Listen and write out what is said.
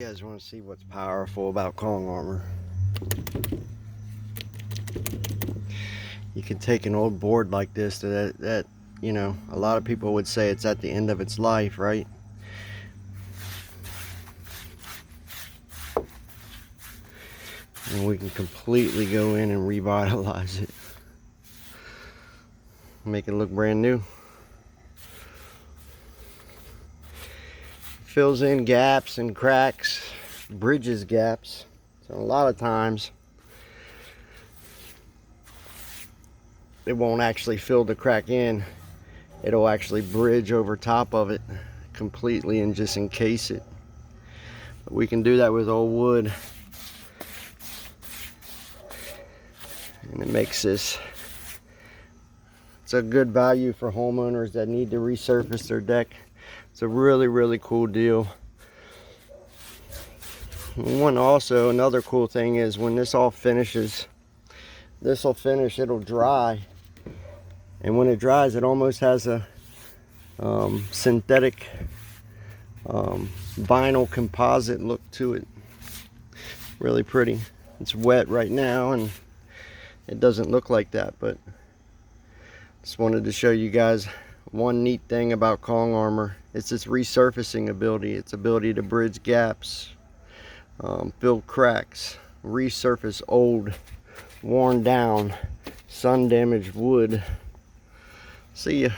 You guys want to see what's powerful about Kong armor? You can take an old board like this that you know, a lot of people would say it's at the end of its life, right? And we can completely go in and revitalize it. Make it look brand new. Fills in gaps and cracks, bridges gaps. So a lot of times it won't actually fill the crack in. It'll actually bridge over top of it completely and just encase it. But we can do that with old wood. And it makes this, it's a good value for homeowners that need to resurface their deck. It's a really cool deal. Another cool thing is when this all finishes, this will finish, it'll dry. And when it dries, it almost has a synthetic vinyl composite look to it. Really pretty. It's wet right now and it doesn't look like that, but just wanted to show you guys one neat thing about Kong armor. It's its resurfacing ability, its ability to bridge gaps, fill cracks, resurface old, worn down, sun damaged wood. See ya.